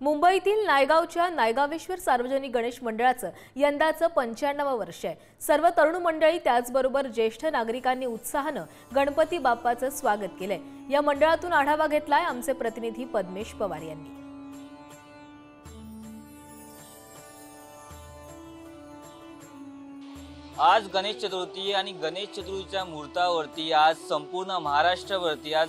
मुंबईतील नायगावच्या नायगावेश्वर सार्वजनिक गणेश मंडळाचं यंदाचं 95वं वर्ष आहे। सर्व तरुण मंडळी त्याचबरोबर ज्येष्ठ नागरिकांनी उत्साहानं गणपती बाप्पाचं स्वागत केलंय। या मंडळातून आढावा घेतलाय आमचे प्रतिनिधी पद्मेश पवार यांनी। आज गणेश चतुर्थी आणि गणेश चतुर्थीच्या मुहूर्तावरती आज संपूर्ण महाराष्ट्रावरती आज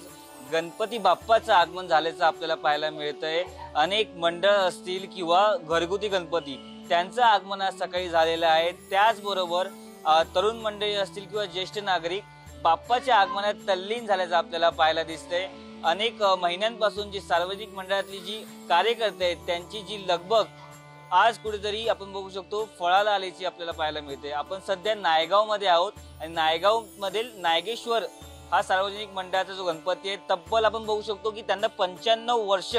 गणपती बाप्पाचं आगमन झाल्याचं आपल्याला पाहायला मिळतंय। अनेक मंडळ असतील किंवा घरगुती गणपती त्यांचं आगमन आज सकाळी झालेलं आहे। त्याचबरोबर तरुण मंडळी असतील किंवा ज्येष्ठ नागरिक बाप्पाच्या आगमनात तल्लीन झाल्याचं आपल्याला पाहायला दिसतंय। अनेक महिन्यांपासून जी सार्वजनिक मंडळातली जी कार्यकर्ते आहेत त्यांची जी लगबग आज कुठेतरी आपण बघू शकतो फळाला आल्याची आपल्याला पाहायला मिळते। आपण सध्या नायगावमध्ये आहोत आणि नायगावमधील नायगेश्वर हा सार्वजनिक मंडळाचा जो गणपती आहे तब्बल आपण बघू शकतो की त्यांना 95 वर्ष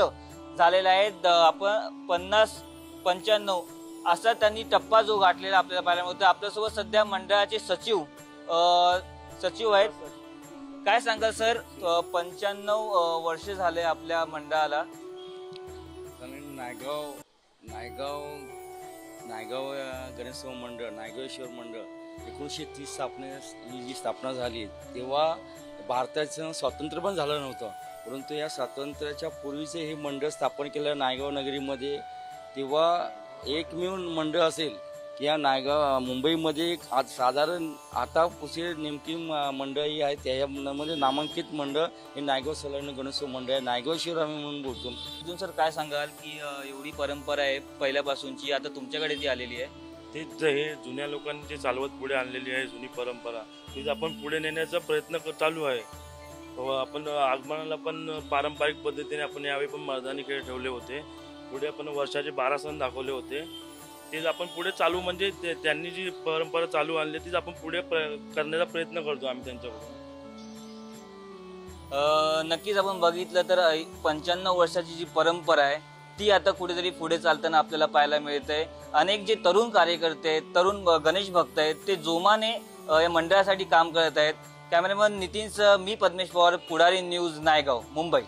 झालेले आहेत। आपण 50-95 असा त्यांनी टप्पा जो गाठलेला आपल्याला पाहायला मिळतो। आपल्यासोबत सध्या मंडळाचे सचिव आहेत। काय सांगाल सर, 95 वर्ष झाले आपल्या मंडळाला? नायगाव गणेश मंडळ, नायगावेश्वर मंडळ 1930 जी स्थापना झाली तेव्हा भारताचं स्वातंत्र्य पण झालं नव्हतं, परंतु या स्वातंत्र्याच्या पूर्वीचे हे मंडळ स्थापन केलं नायगाव नगरीमध्ये। तेव्हा एकमेव मंडळ असेल की या नायगाव मुंबईमध्ये आज साधारण आता पुढे नेमकी मंडळी आहेत त्यामध्ये नामांकित मंडळ हे नायगाव सार्वजनिक गणेश मंडळ आहे, नायगावेश्वर आम्ही म्हणून बोलतो। अजून सर काय सांगाल की एवढी परंपरा आहे पहिल्यापासूनची, आता तुमच्याकडे ती आलेली आहे? तेच हे जुन्या लोकांनी जे चालवत पुढे आणलेली आहे जुनी परंपरा तीच आपण पुढे नेण्याचा प्रयत्न चालू आहे। आपण आगमनाला पण पारंपरिक पद्धतीने आपण यावेळी पण मर्दानी खेळ ठेवले होते। पुढे आपण वर्षाचे 12 सण दाखवले होते, तेच आपण पुढे चालू म्हणजे त्यांनी जी परंपरा चालू आणली तीच आपण पुढे करण्याचा प्रयत्न करतो आम्ही त्यांच्याकडून। नक्कीच आपण बघितलं तर 95 वर्षाची जी परंपरा आहे ती आता कुठेतरी पुढे चालताना आपल्याला पाहायला मिळतंय। अनेक जे तरुण कार्यकर्ते आहेत, तरुण गणेश भक्त आहेत ते जोमाने या मंडळासाठी काम करत आहेत। कॅमेरामन नितीनसह मी पद्मेश पवार, पुढारी न्यूज, नायगाव, मुंबई।